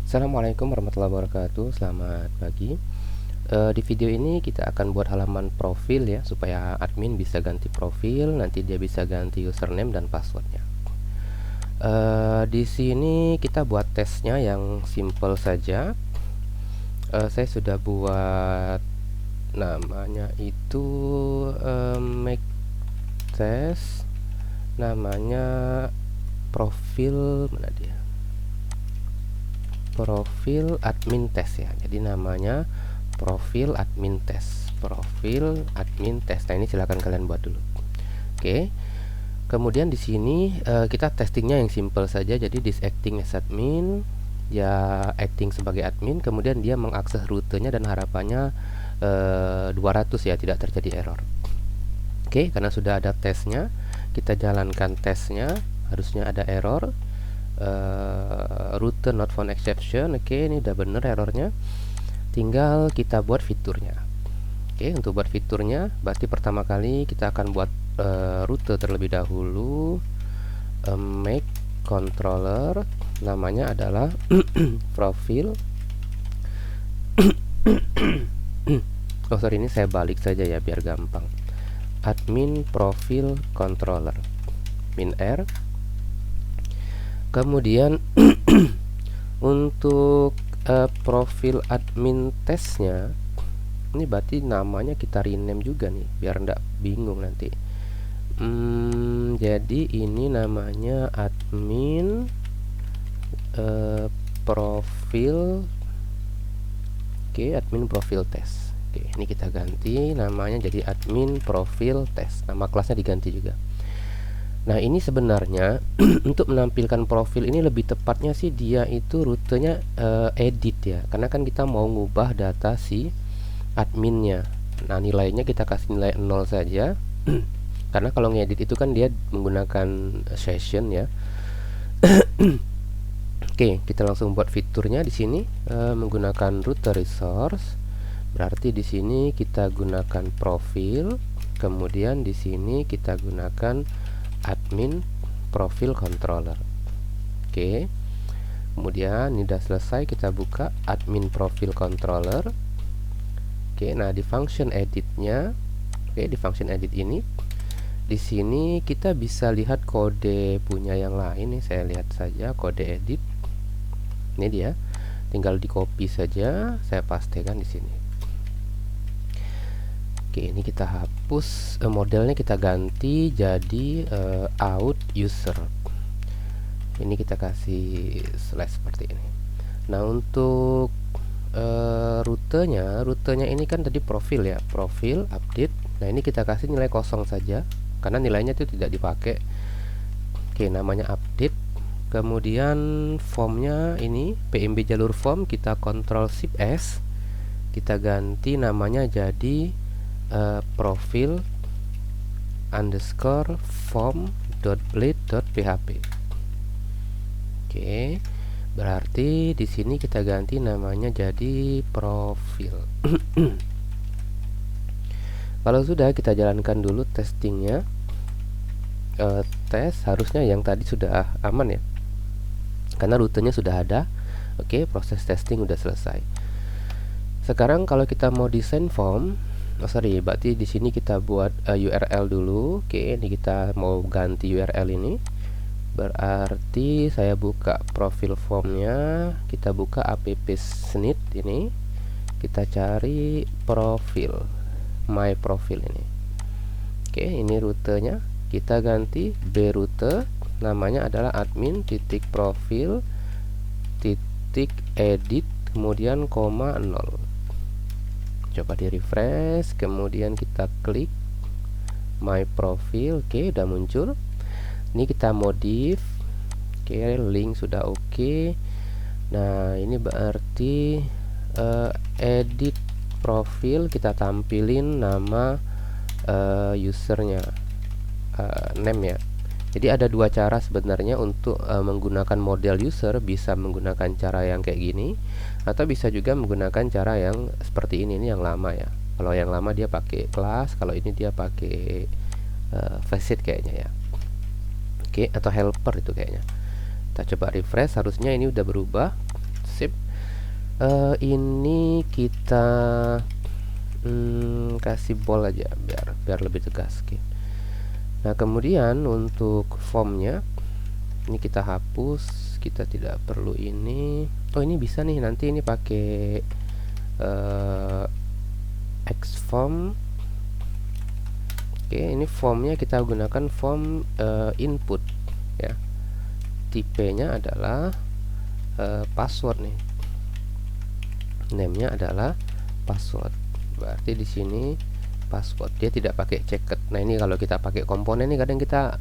Assalamualaikum warahmatullahi wabarakatuh. Selamat pagi. Di video ini kita akan buat halaman profil ya, supaya admin bisa ganti profil, nanti dia bisa ganti username dan passwordnya. Di sini kita buat tesnya yang simple saja. Saya sudah buat namanya itu make test, namanya profil, mana dia? Profil admin test ya. Jadi namanya profil admin test. Profil admin test. Nah, ini silahkan kalian buat dulu. Oke. Kemudian di sini kita testingnya yang simple saja. Jadi this acting as admin, ya acting sebagai admin, kemudian dia mengakses rutenya dan harapannya 200 ya, tidak terjadi error. Oke, karena sudah ada tesnya, kita jalankan tesnya, harusnya ada error. Rute not found exception. Oke, ini udah bener errornya. Tinggal kita buat fiturnya. Oke, untuk buat fiturnya berarti pertama kali kita akan buat rute terlebih dahulu. Make controller, namanya adalah profil. Oh sorry, ini saya balik saja ya biar gampang. Admin profil controller, min R. Kemudian untuk profil admin testnya, ini berarti namanya kita rename juga nih, biar ndak bingung nanti. Jadi ini namanya admin profil. Oke, admin profil test. Oke, ini kita ganti namanya jadi admin profil test. Nama kelasnya diganti juga. Nah, ini sebenarnya untuk menampilkan profil ini lebih tepatnya sih dia itu rutenya edit ya. Karena kan kita mau ngubah data si adminnya. Nah, nilainya kita kasih nilai 0 saja. Karena kalau ngedit itu kan dia menggunakan session ya. Oke, kita langsung buat fiturnya di sini menggunakan router resource. Berarti di sini kita gunakan profil, kemudian di sini kita gunakan admin profil controller. Oke, kemudian ini sudah selesai, kita buka admin profil controller. Oke, nah di function editnya, oke, di function edit ini di sini kita bisa lihat kode punya yang lain nih. Saya lihat saja kode edit ini, dia tinggal di copy saja, saya pastekan di sini. Oke, ini kita hapus, modelnya kita ganti jadi out user. Ini kita kasih slash seperti ini. Nah, untuk rutenya ini kan tadi profil ya, profil update. Nah, ini kita kasih nilai 0 saja karena nilainya itu tidak dipakai. Oke, namanya update. Kemudian formnya ini PMB jalur form, kita Ctrl Shift S, kita ganti namanya jadi profil underscore form.blade.php. Oke, berarti di sini kita ganti namanya jadi profil. Kalau sudah, kita jalankan dulu testingnya. Tes harusnya yang tadi sudah aman ya, karena rutenya sudah ada. Oke, proses testing udah selesai. Sekarang kalau kita mau desain form, berarti di sini kita buat URL dulu. Oke, ini kita mau ganti URL ini. Berarti saya buka profil formnya, kita buka app-snit ini, kita cari profil, my profil ini. Oke, ini rutenya kita ganti b rute, namanya adalah admin titik profil titik edit kemudian koma 0. Coba di refresh, kemudian kita klik my profile. Oke, udah muncul. Ini kita modif. Oke, link sudah oke. Nah, ini berarti edit profil, kita tampilin nama usernya, name ya. Jadi ada dua cara sebenarnya untuk menggunakan model user. Bisa menggunakan cara yang kayak gini, atau bisa juga menggunakan cara yang seperti ini yang lama ya. Kalau yang lama dia pakai kelas, kalau ini dia pakai facet kayaknya ya. Oke, atau helper itu kayaknya. Kita coba refresh, harusnya ini udah berubah. Sip. Ini kita kasih bold aja biar lebih tegas. Oke. Nah, kemudian untuk formnya ini kita hapus, kita tidak perlu ini. Oh, ini bisa nih, nanti ini pakai Xform. Oke, ini formnya kita gunakan form input ya. Tipenya adalah password nih. Name-nya adalah password. Berarti di sini password, dia tidak pakai checked. Nah, ini kalau kita pakai komponen nih, kadang kita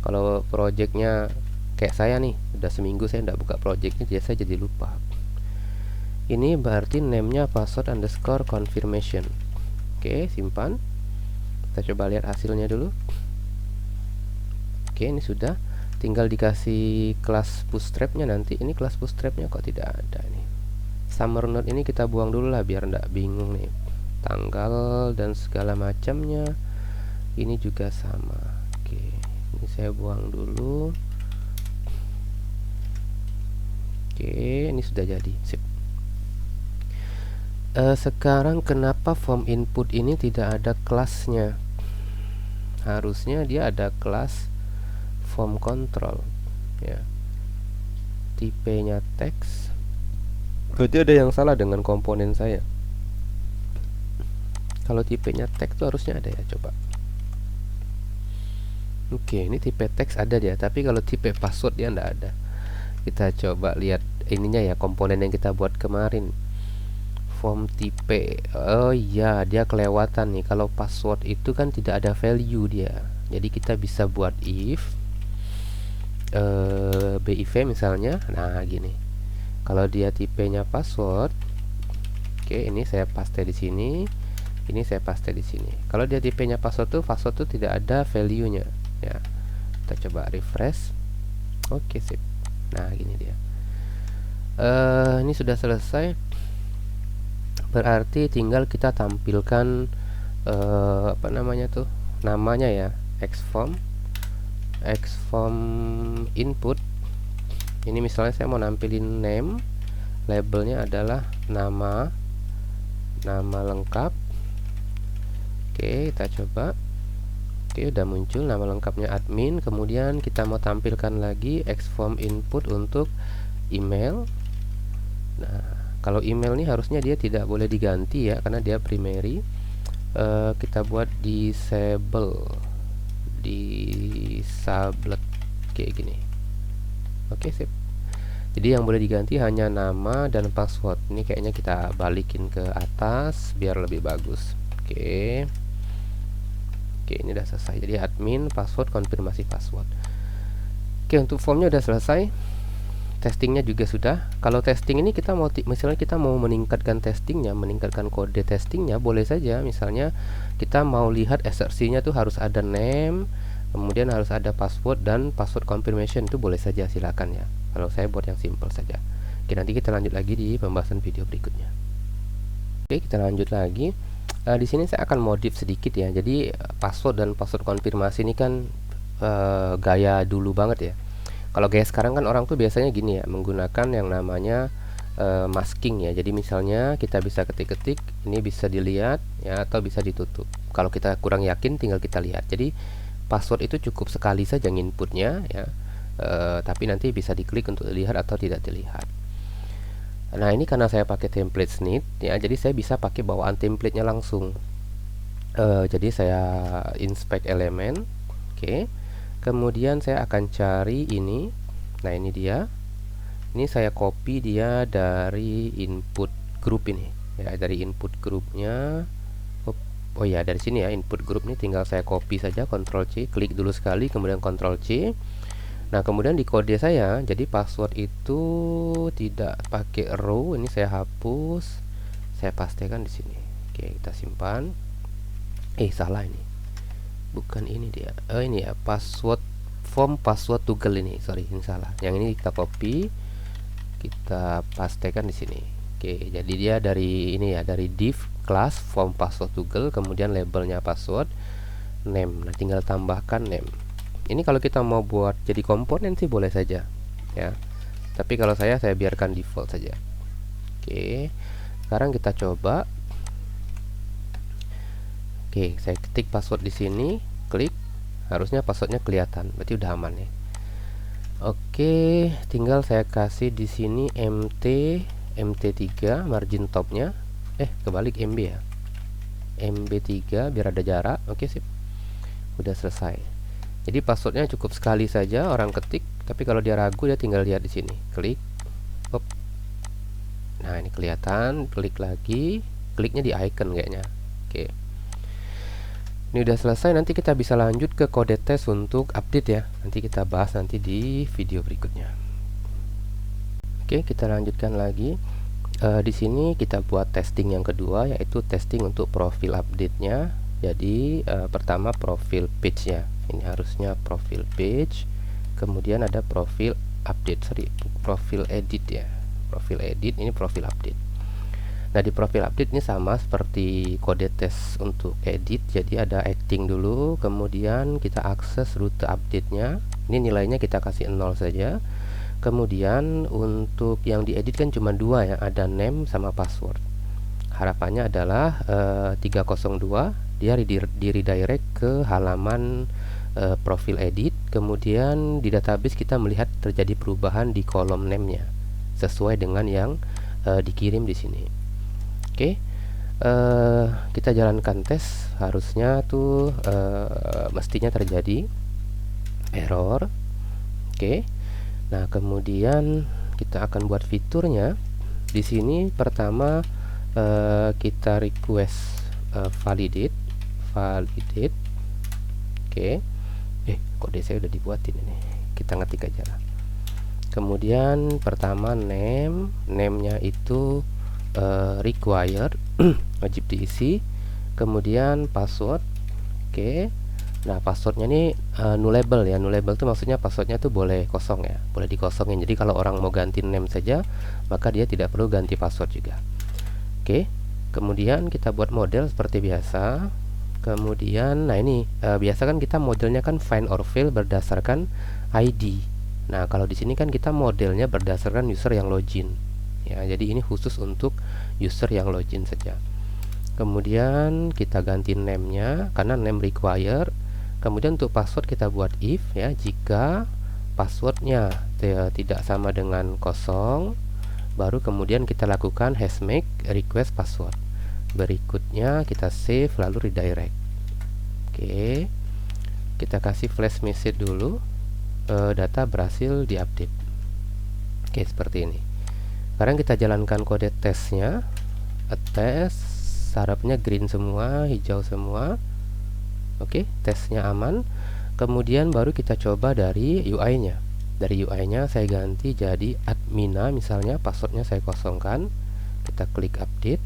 kalau projectnya kayak saya nih, udah seminggu saya tidak buka projectnya, jadi saya jadi lupa. Ini berarti name-nya password underscore confirmation. Oke, simpan. Kita coba lihat hasilnya dulu. Oke, ini sudah. Tinggal dikasih kelas bootstrapnya nanti. Ini kelas bootstrapnya kok tidak ada nih. Summer node ini kita buang dulu lah biar tidak bingung nih. Tanggal dan segala macamnya ini juga sama. Oke, ini saya buang dulu. Oke, ini sudah jadi. Sip. Sekarang kenapa form input ini tidak ada kelasnya? Harusnya dia ada kelas form control ya. Tipenya teks. Berarti ada yang salah dengan komponen saya. Kalau tipenya teks itu harusnya ada ya, coba. Oke, ini tipe teks ada dia, tapi kalau tipe password dia enggak ada. Kita coba lihat ininya ya, komponen yang kita buat kemarin. Form tipe. Oh iya, dia kelewatan nih. Kalau password itu kan tidak ada value dia. Jadi kita bisa buat if BIV misalnya. Nah, gini. Kalau dia tipenya password, oke, ini saya paste di sini. Ini saya paste di sini. Kalau dia tipenya password tuh tidak ada value-nya ya. Kita coba refresh. Oke, sip. Nah, gini dia. Ini sudah selesai. Berarti tinggal kita tampilkan apa namanya tuh, namanya ya, Xform input. Ini misalnya saya mau nampilin name, labelnya adalah nama lengkap. Oke, kita coba. Oke, udah muncul nama lengkapnya admin. Kemudian kita mau tampilkan lagi Xform input untuk email. Nah, kalau email nih harusnya dia tidak boleh diganti ya, karena dia primary. Kita buat disable kayak gini. Oke, sip. Jadi yang boleh diganti hanya nama dan password. Ini kayaknya kita balikin ke atas biar lebih bagus. Oke, ini udah selesai. Jadi admin, password, konfirmasi password. Oke, untuk formnya udah selesai. Testingnya juga sudah. Kalau testing ini kita mau, misalnya kita mau meningkatkan testingnya, meningkatkan kode testingnya, boleh saja. Misalnya kita mau lihat assertion-nya tuh harus ada name, kemudian harus ada password dan password confirmation, itu boleh saja, silakan ya. Kalau saya buat yang simple saja. Oke, nanti kita lanjut lagi di pembahasan video berikutnya. Oke, kita lanjut lagi. Di sini saya akan modif sedikit ya. Jadi password dan password konfirmasi ini kan gaya dulu banget ya. Kalau gaya sekarang kan orang tuh biasanya gini ya, menggunakan yang namanya masking ya. Jadi misalnya kita bisa ketik-ketik, ini bisa dilihat ya, atau bisa ditutup. Kalau kita kurang yakin tinggal kita lihat. Jadi password itu cukup sekali saja inputnya ya, tapi nanti bisa diklik untuk dilihat atau tidak dilihat. Nah, ini karena saya pakai template snit ya, jadi saya bisa pakai bawaan templatenya langsung. Jadi saya inspect elemen, oke. Kemudian saya akan cari ini. Nah, ini dia. Ini saya copy dia dari input group ini ya, dari input grupnya. Oh ya, dari sini ya, input group ini tinggal saya copy saja, Ctrl C, klik dulu sekali, kemudian Ctrl C. Nah, kemudian di kode saya, jadi password itu tidak pakai row, ini saya hapus, saya pastekan di sini. Oke, kita simpan. Salah ini. Bukan ini dia. Ini ya, password form password toggle ini. Sorry, ini salah. Yang ini kita copy, kita pastekan di sini. Oke, jadi dia dari ini ya, dari div class form password toggle, kemudian labelnya password, name. Nah, tinggal tambahkan name. Ini kalau kita mau buat jadi komponen sih boleh saja ya. Tapi kalau saya biarkan default saja. Oke, sekarang kita coba. Oke, saya ketik password di sini, klik, harusnya passwordnya kelihatan, berarti udah aman ya. Oke, tinggal saya kasih di sini MT3 margin topnya, kebalik MB ya, MB3 biar ada jarak. Oke, sip, udah selesai. Jadi passwordnya cukup sekali saja orang ketik, tapi kalau dia ragu dia tinggal lihat di sini, klik, hop. Nah ini kelihatan, klik lagi, kliknya di icon kayaknya. Oke. Ini udah selesai, nanti kita bisa lanjut ke kode tes untuk update ya. Nanti kita bahas nanti di video berikutnya. Oke, kita lanjutkan lagi. Di sini kita buat testing yang kedua, yaitu testing untuk profil update-nya. Jadi pertama profil page-nya. Ini harusnya profil page. Kemudian ada profil update, profil edit ya. Profil edit, ini profil update. Nah di profil update ini sama seperti kode tes untuk edit. Jadi ada acting dulu, kemudian kita akses rute update-nya. Ini nilainya kita kasih 0 saja. Kemudian untuk yang diedit kan cuma dua ya, ada name sama password. Harapannya adalah 302 dia di redirect ke halaman profil edit. Kemudian di database kita melihat terjadi perubahan di kolom name-nya sesuai dengan yang dikirim di sini. Oke, kita jalankan tes. Harusnya tuh mestinya terjadi error. Oke, nah kemudian kita akan buat fiturnya. Di sini pertama kita request validate. Oke, kode saya udah dibuatin ini. Kita ngetik aja lah. Kemudian pertama name-nya itu required wajib diisi. Kemudian password. Oke, nah passwordnya ini nullable ya. Nullable itu maksudnya passwordnya tuh boleh kosong ya, boleh dikosongin. Jadi kalau orang mau ganti name saja, maka dia tidak perlu ganti password juga. Oke, kemudian kita buat model seperti biasa. Kemudian nah ini biasa kan kita modelnya kan find or fail berdasarkan ID. Nah kalau di sini kan kita modelnya berdasarkan user yang login ya, jadi ini khusus untuk user yang login saja. Kemudian kita ganti name-nya karena name require. Kemudian untuk password kita buat if ya, jika passwordnya tidak sama dengan kosong, baru kemudian kita lakukan #make request password. Berikutnya kita save lalu redirect. Oke, kita kasih flash message dulu, data berhasil diupdate. Oke, seperti ini. Sekarang kita jalankan kode tesnya. Tes, sarafnya green semua, hijau semua. Oke, tesnya aman. Kemudian baru kita coba dari UI-nya. Dari UI-nya saya ganti jadi admina, misalnya passwordnya saya kosongkan. Kita klik update.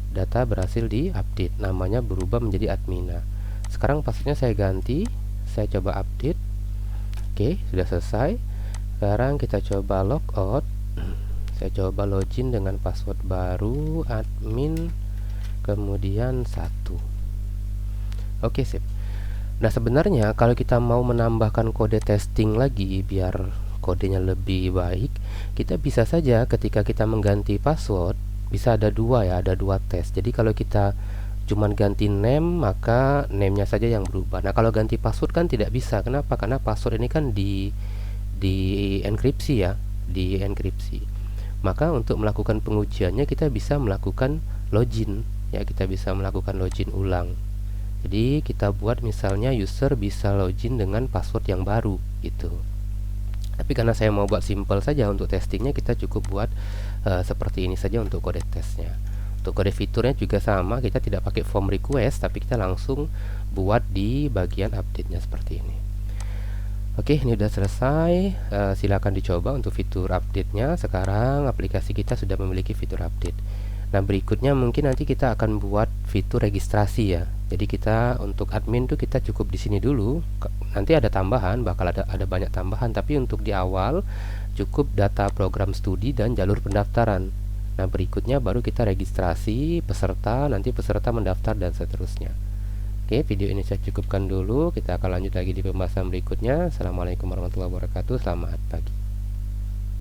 Data berhasil diupdate, namanya berubah menjadi admina. Sekarang passwordnya saya ganti, saya coba update. Oke, sudah selesai. Sekarang kita coba logout. Saya coba login dengan password baru admin kemudian 1. Oke, sip. Nah sebenarnya kalau kita mau menambahkan kode testing lagi biar kodenya lebih baik, kita bisa saja ketika kita mengganti password bisa ada dua ya, ada dua tes. Jadi kalau kita cuman ganti name, maka name-nya saja yang berubah. Nah kalau ganti password kan tidak bisa. Kenapa? Karena password ini kan di enkripsi ya, di enkripsi. Maka untuk melakukan pengujiannya kita bisa melakukan login ya, kita bisa melakukan login ulang. Jadi kita buat misalnya user bisa login dengan password yang baru gitu. Tapi karena saya mau buat simple saja untuk testingnya, kita cukup buat seperti ini saja untuk kode tesnya. Untuk kode fiturnya juga sama, kita tidak pakai form request, tapi kita langsung buat di bagian update-nya seperti ini. Oke, ini sudah selesai. Silakan dicoba untuk fitur update-nya. Sekarang aplikasi kita sudah memiliki fitur update. Nah berikutnya mungkin nanti kita akan buat fitur registrasi ya. Jadi kita untuk admin tuh kita cukup di sini dulu. Nanti ada tambahan, bakal ada banyak tambahan. Tapi untuk di awal cukup data program studi dan jalur pendaftaran. Nah berikutnya baru kita registrasi peserta, nanti peserta mendaftar dan seterusnya. Oke, video ini saya cukupkan dulu. Kita akan lanjut lagi di pembahasan berikutnya. Assalamualaikum warahmatullahi wabarakatuh. Selamat pagi.